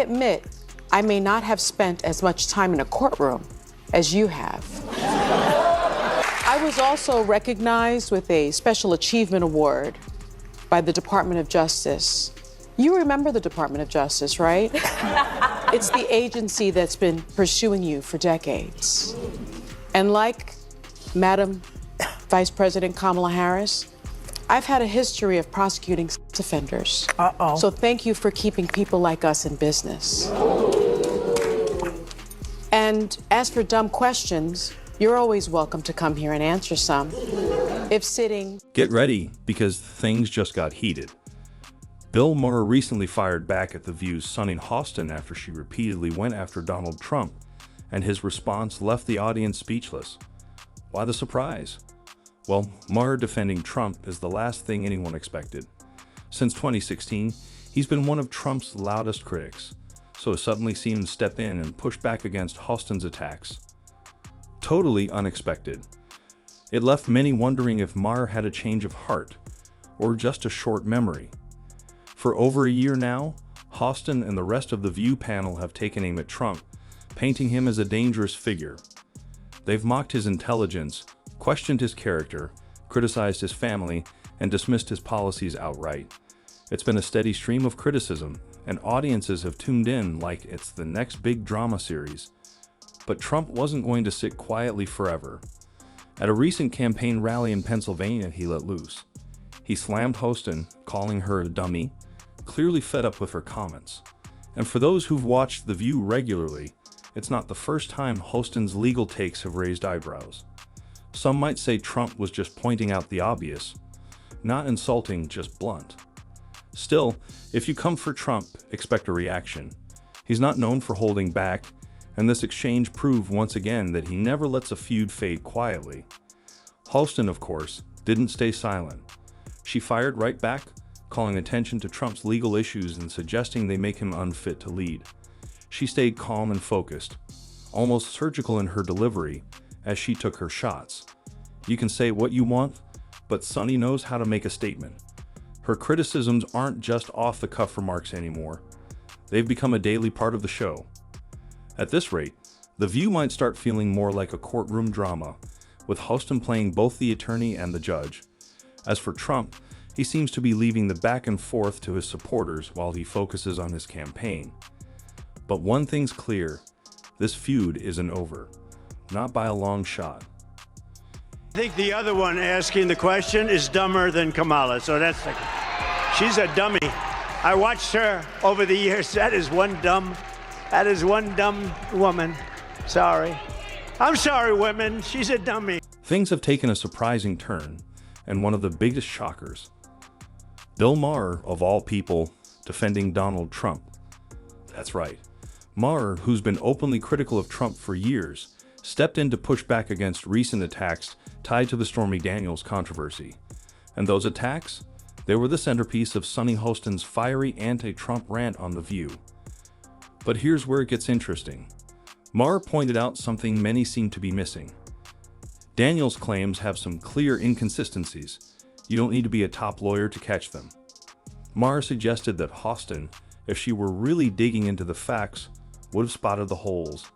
admit I may not have spent as much time in a courtroom as you have. I was also recognized with a Special Achievement Award by the Department of Justice. You remember the Department of Justice, right? It's the agency that's been pursuing you for decades. And like Madam Vice President Kamala Harris, I've had a history of prosecuting sex offenders. So thank you for keeping people like us in business. And as for dumb questions, you're always welcome to come here and answer some. If sitting... Get ready, because things just got heated. Bill Maher recently fired back at The View's Sunny Hostin after she repeatedly went after Donald Trump, and his response left the audience speechless. Why the surprise? Well, Maher defending Trump is the last thing anyone expected. Since 2016, he's been one of Trump's loudest critics, so to suddenly see him step in and push back against Hostin's attacks. Totally unexpected. It left many wondering if Maher had a change of heart, or just a short memory. For over a year now, Hostin and the rest of the View panel have taken aim at Trump, painting him as a dangerous figure. They've mocked his intelligence, questioned his character, criticized his family, and dismissed his policies outright. It's been a steady stream of criticism, and audiences have tuned in like it's the next big drama series. But Trump wasn't going to sit quietly forever. At a recent campaign rally in Pennsylvania, he let loose. He slammed Hostin, calling her a dummy, clearly fed up with her comments. And for those who've watched The View regularly, it's not the first time Hostin's legal takes have raised eyebrows. Some might say Trump was just pointing out the obvious, not insulting, just blunt. Still, if you come for Trump, expect a reaction. He's not known for holding back, and this exchange proved once again that he never lets a feud fade quietly. Hostin, of course, didn't stay silent. She fired right back, calling attention to Trump's legal issues and suggesting they make him unfit to lead. She stayed calm and focused, almost surgical in her delivery, as she took her shots. You can say what you want, but Sunny knows how to make a statement. Her criticisms aren't just off-the-cuff remarks anymore. They've become a daily part of the show. At this rate, The View might start feeling more like a courtroom drama, with Hostin playing both the attorney and the judge. As for Trump, he seems to be leaving the back and forth to his supporters while he focuses on his campaign. But one thing's clear, this feud isn't over. Not by a long shot. I think the other one asking the question is dumber than Kamala, so she's a dummy. I watched her over the years. That is one dumb woman. Sorry. I'm sorry, women. She's a dummy. Things have taken a surprising turn, and one of the biggest shockers. Bill Maher, of all people, defending Donald Trump. That's right. Maher, who's been openly critical of Trump for years, stepped in to push back against recent attacks tied to the Stormy Daniels controversy. And those attacks? They were the centerpiece of Sunny Hostin's fiery anti-Trump rant on The View. But here's where it gets interesting. Maher pointed out something many seem to be missing. Daniels' claims have some clear inconsistencies. You don't need to be a top lawyer to catch them. Maher suggested that Hostin, if she were really digging into the facts, would have spotted the holes.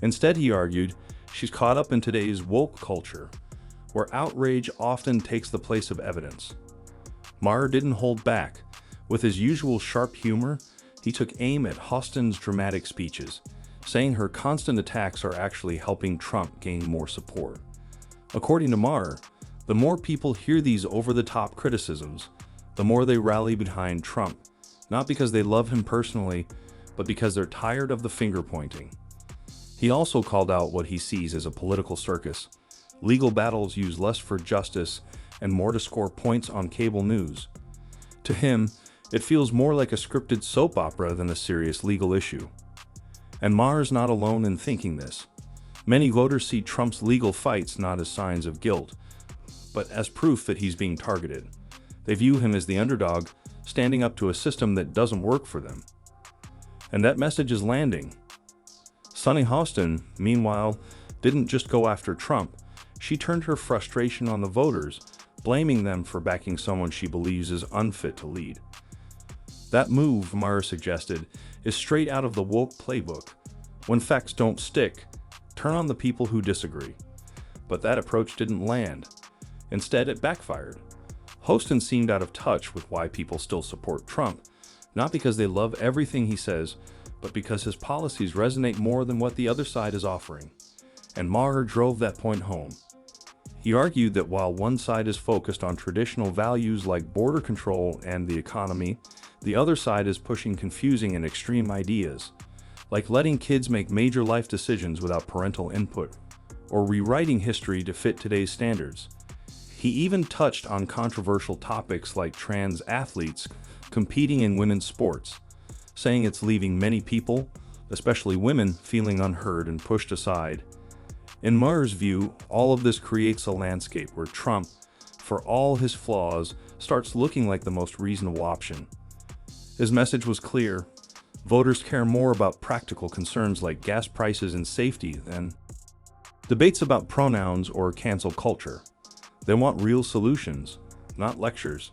Instead, he argued, she's caught up in today's woke culture, where outrage often takes the place of evidence. Maher didn't hold back. With his usual sharp humor, he took aim at Hostin's dramatic speeches, saying her constant attacks are actually helping Trump gain more support. According to Maher, the more people hear these over-the-top criticisms, the more they rally behind Trump, not because they love him personally, but because they're tired of the finger-pointing. He also called out what he sees as a political circus. Legal battles used less for justice and more to score points on cable news. To him, it feels more like a scripted soap opera than a serious legal issue. And Maher's not alone in thinking this. Many voters see Trump's legal fights not as signs of guilt, but as proof that he's being targeted. They view him as the underdog, standing up to a system that doesn't work for them. And that message is landing. Sunny Hostin, meanwhile, didn't just go after Trump. She turned her frustration on the voters, blaming them for backing someone she believes is unfit to lead. That move, Maher suggested, is straight out of the woke playbook. When facts don't stick, turn on the people who disagree. But that approach didn't land. Instead, it backfired. Hostin seemed out of touch with why people still support Trump, not because they love everything he says, but because his policies resonate more than what the other side is offering. And Maher drove that point home. He argued that while one side is focused on traditional values like border control and the economy, the other side is pushing confusing and extreme ideas, like letting kids make major life decisions without parental input, or rewriting history to fit today's standards. He even touched on controversial topics like trans athletes competing in women's sports, saying it's leaving many people, especially women, feeling unheard and pushed aside. In Maher's view, all of this creates a landscape where Trump, for all his flaws, starts looking like the most reasonable option. His message was clear. Voters care more about practical concerns like gas prices and safety than debates about pronouns or cancel culture. They want real solutions, not lectures.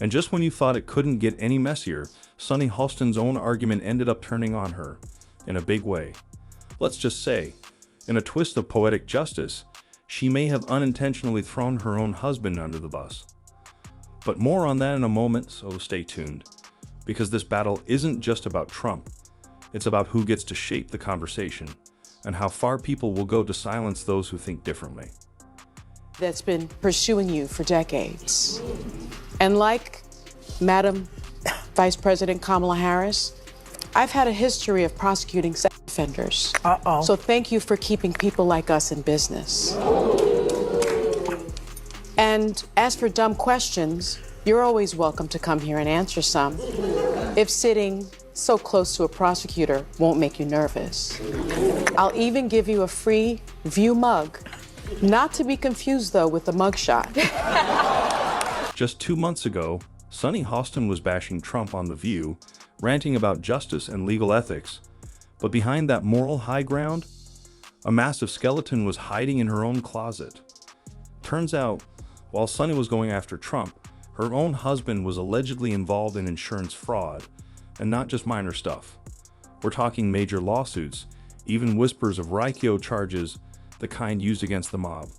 And just when you thought it couldn't get any messier, Sunny Hostin's own argument ended up turning on her, in a big way. Let's just say, in a twist of poetic justice, she may have unintentionally thrown her own husband under the bus. But more on that in a moment, so stay tuned. Because this battle isn't just about Trump. It's about who gets to shape the conversation, and how far people will go to silence those who think differently. That's been pursuing you for decades. And like Madam Vice President Kamala Harris, I've had a history of prosecuting sex offenders. So thank you for keeping people like us in business. And as for dumb questions, you're always welcome to come here and answer some, if sitting so close to a prosecutor won't make you nervous. I'll even give you a free View mug. Not to be confused, though, with the mugshot. Just 2 months ago, Sunny Hostin was bashing Trump on The View, ranting about justice and legal ethics. But behind that moral high ground, a massive skeleton was hiding in her own closet. Turns out, while Sunny was going after Trump, her own husband was allegedly involved in insurance fraud, and not just minor stuff. We're talking major lawsuits, even whispers of RICO charges, the kind used against the mob.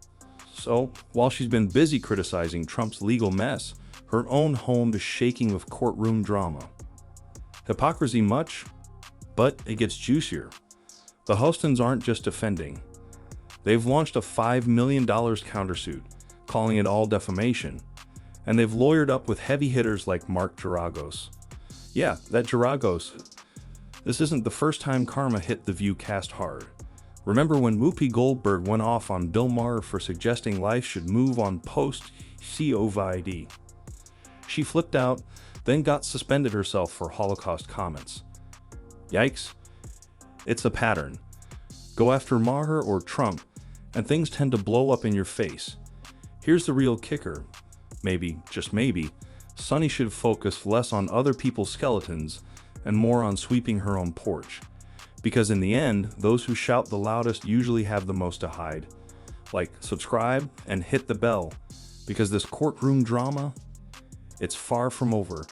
So, while she's been busy criticizing Trump's legal mess, her own home is shaking with courtroom drama. Hypocrisy much? But it gets juicier. The Hostins aren't just defending. They've launched a $5 million countersuit, calling it all defamation, and they've lawyered up with heavy hitters like Mark Geragos. Yeah, that Geragos. This isn't the first time karma hit The View cast hard. Remember when Whoopi Goldberg went off on Bill Maher for suggesting life should move on post-COVID? She flipped out, then got suspended herself for Holocaust comments. Yikes. It's a pattern. Go after Maher or Trump, and things tend to blow up in your face. Here's the real kicker. Maybe, just maybe, Sunny should focus less on other people's skeletons and more on sweeping her own porch. Because in the end, those who shout the loudest usually have the most to hide. Like, subscribe and hit the bell, because this courtroom drama, it's far from over.